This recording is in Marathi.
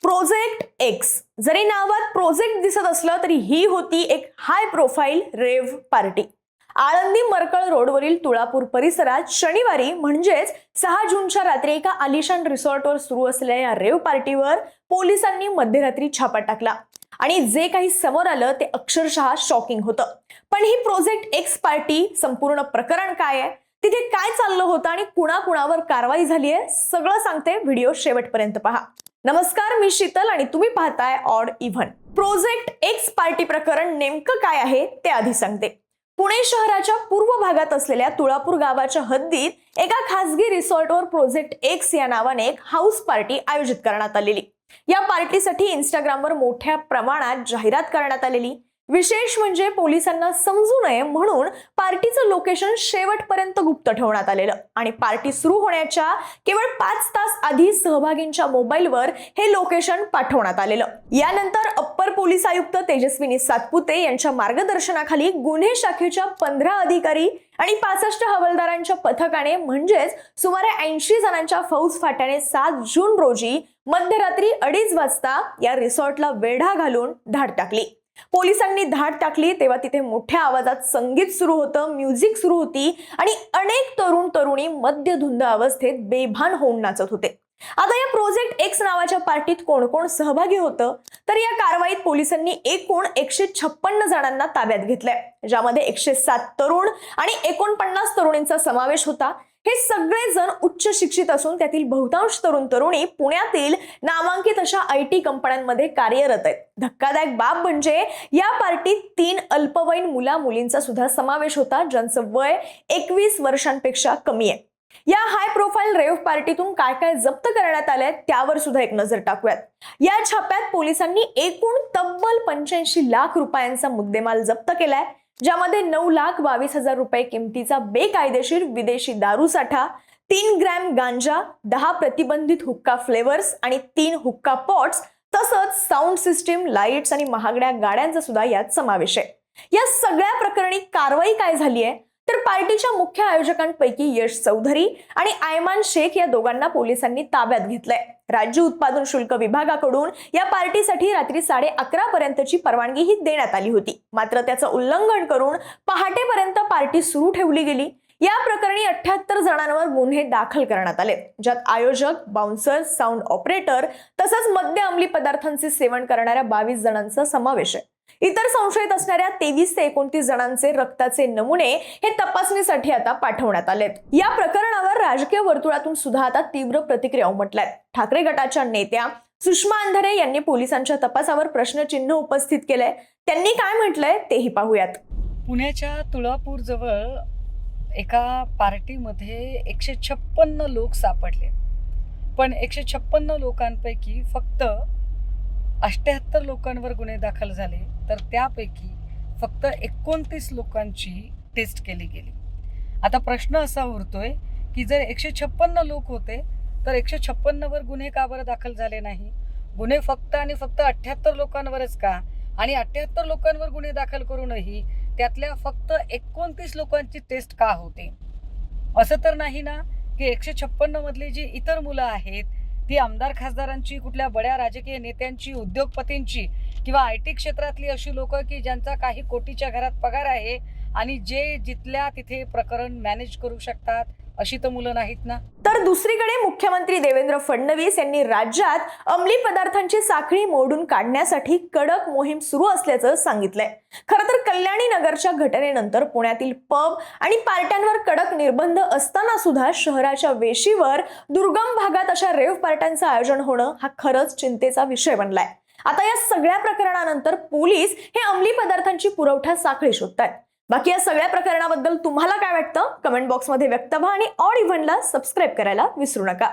प्रोजेक्ट एक्स जरी नावात प्रोजेक्ट दिसत असलं तरी ही होती एक high profile rave party. Alandi Markal रोडवरील तुळापूर परिसरात शनिवारी म्हणजेच 6 जूनच्या रात्री एका आलिशान रिसॉर्टवर सुरू असलेल्या या रेव्ह पार्टीवर पोलिसांनी मध्यरात्री छापा टाकला आणि जे काही समोर आलं ते अक्षरशः शॉकिंग होतं। पण ही प्रोजेक्ट एक्स पार्टी संपूर्ण प्रकरण काय आहे, तिथे काय चाललं होतं आणि कुणाकुणावर कारवाई झाली आहे, सगळं सांगते। व्हिडिओ शेवटपर्यंत पहा। नमस्कार, मी शीतल आणि तुम्ही पाहताय odd even. Project x party प्रकरण नेमकं काय आहे ते आधी सांगते। पुणे शहराच्या पूर्व भागात असलेल्या तुळापूर गावाच्या हद्दीत एका खासगी रिसॉर्टवर प्रोजेक्ट एक्स या नावाने एक हाऊस पार्टी आयोजित करण्यात आलेली। या पार्टीसाठी इंस्टाग्रामवर मोठ्या प्रमाणात जाहिरात करण्यात आलेली। विशेष म्हणजे पोलिसांना समजू नये म्हणून पार्टीचं लोकेशन शेवटपर्यंत गुप्त ठेवण्यात आलेलं आणि पार्टी सुरू होण्याच्या केवळ 5 तास आधी सहभागींच्या मोबाईलवर हे लोकेशन पाठवण्यात आलेलं। यानंतर अप्पर पोलीस आयुक्त तेजस्विनी सातपुते यांच्या मार्गदर्शनाखाली गुन्हे शाखेच्या 15 अधिकारी आणि 65 हवालदारांच्या पथकाने म्हणजेच सुमारे 80 जणांच्या फौज फाट्याने 7 जून रोजी मध्यरात्री 2:30 वाजता या रिसॉर्टला वेढा घालून धाड टाकली। पोलिसांनी धाड टाकली तेव्हा तिथे मोठ्या आवाजात संगीत सुरू होतं, म्युझिक सुरू होती आणि अनेक तरुण तरुणी मद्यधुंद अवस्थेत बेभान होऊन नाचत होते। आता या प्रोजेक्ट एक्स नावाच्या पार्टीत कोण कोण सहभागी होतं, तर या कारवाईत पोलिसांनी एकूण 156 जणांना ताब्यात घेतलंय, ज्यामध्ये 107 तरुण आणि 49 तरुणींचा समावेश होता। हे सगळे जण उच्च शिक्षित असून त्यातील बहुतांश तरुण तरुणी पुण्यातील नामांकित अशा IT कंपन्यांमध्ये कार्यरत आहेत। धक्कादायक बाब म्हणजे या पार्टीत 3 अल्पवयीन मुला मुलींचा सुद्धा समावेश होता, ज्यांचं वय 21 वर्षांपेक्षा कमी आहे। या हाय प्रोफाईल रेव्ह पार्टीतून काय काय जप्त करण्यात आलंय त्यावर सुद्धा एक नजर टाकूयात। या छाप्यात पोलिसांनी एकूण तब्बल 85 लाख रुपयांचा मुद्देमाल जप्त केलाय, ज्यामध्ये 9,22,000 रुपये किमतीचा बेकायदेशीर विदेशी दारू साठा, 3 ग्रॅम गांजा, 10 प्रतिबंधित हुक्का फ्लेवर्स आणि 3 हुक्का पॉट्स, तसंच साऊंड सिस्टीम, लाईट्स आणि महागड्या गाड्यांचा सुद्धा यात समावेश आहे। या सगळ्या प्रकरणी कारवाई काय झाली आहे, तर पार्टीच्या मुख्य आयोजकांपैकी यश चौधरी आणि आयमान शेख या दोघांना पोलिसांनी ताब्यात घेतलंय। राज्य उत्पादन शुल्क विभागाकडून या पार्टीसाठी रात्री 11:30 पर्यंतची परवानगी ही देण्यात आली होती, मात्र त्याचं उल्लंघन करून पहाटेपर्यंत पार्टी सुरू ठेवली गेली। या प्रकरणी 78 जणांवर गुन्हे दाखल करण्यात आले, ज्यात आयोजक, बाउन्सर, साऊंड ऑपरेटर तसंच मद्य अंमली पदार्थांचे सेवन करणाऱ्या 22 जणांचा समावेश आहे। इतर संशयित असणाऱ्या 23 ते 29 जणांचे रक्ताचे नमुने हे तपासणीसाठी आता पाठवण्यात आलेत। या प्रकरणावर राजकीय वर्तुळातून सुद्धा आता तीव्र प्रतिक्रिया उमटल्यात। ठाकरे गटाच्या नेत्या सुषमा अंधारे यांनी पोलिसांच्या तपासावर प्रश्नचिन्ह उपस्थित केलंय। त्यांनी काय म्हटलंय तेही पाहूयात। पुण्याच्या तुळापूर जवळ एका पार्टीमध्ये 156 लोक सापडले, पण 156 लोकांपैकी फक्त 78 लोकांवर गुन्हे दाखल झाले, तर त्यापैकी फक्त 29 लोकांची टेस्ट केली गेली। आता प्रश्न असा उरतोय की जर 156 लोक होते तर 156 वर गुन्हे का बरं दाखल झाले नाही? गुन्हे फक्त आणि फक्त 78 लोकांवरच का? आणि 78 लोकांवर गुन्हे दाखल करूनही त्यातल्या फक्त 29 लोकांची टेस्ट का होते? असं तर नाही ना की 156 मधली जी इतर मुलं आहेत ती आमदार खासदारांची, कुठल्या बड्या राजकीय नेत्यांची, उद्योगपतींची किंवा IT क्षेत्रातली अशी लोक की ज्यांचा काही कोटीच्या घरात पगार आहे आणि जे जिथल्या तिथे प्रकरण मॅनेज करू शकतात, अशी तर मुलं नाहीत ना। तर दुसरीकडे मुख्यमंत्री देवेंद्र फडणवीस यांनी राज्यात अंमली पदार्थांची साखळी मोडून काढण्यासाठी कडक मोहीम सुरू असल्याचं सांगितलंय। खरं तर कल्याणी नगरच्या घटनेनंतर पुण्यातील पब आणि पार्ट्यांवर कडक निर्बंध असताना सुद्धा शहराच्या वेशीवर दुर्गम भागात अशा रेव्ह पार्ट्यांचं आयोजन होणं हा खरंच चिंतेचा विषय बनलाय। आता या सगळ्या प्रकरणानंतर पोलीस हे अंमली पदार्थांची पुरवठा साखळी शोधतात। बाकी या सगळ्या प्रकरणाबद्दल तुम्हाला काय वाटतं, कमेंट बॉक्समध्ये व्यक्त व्हा आणि ऑड इव्हनला सबस्क्राईब करायला विसरू नका।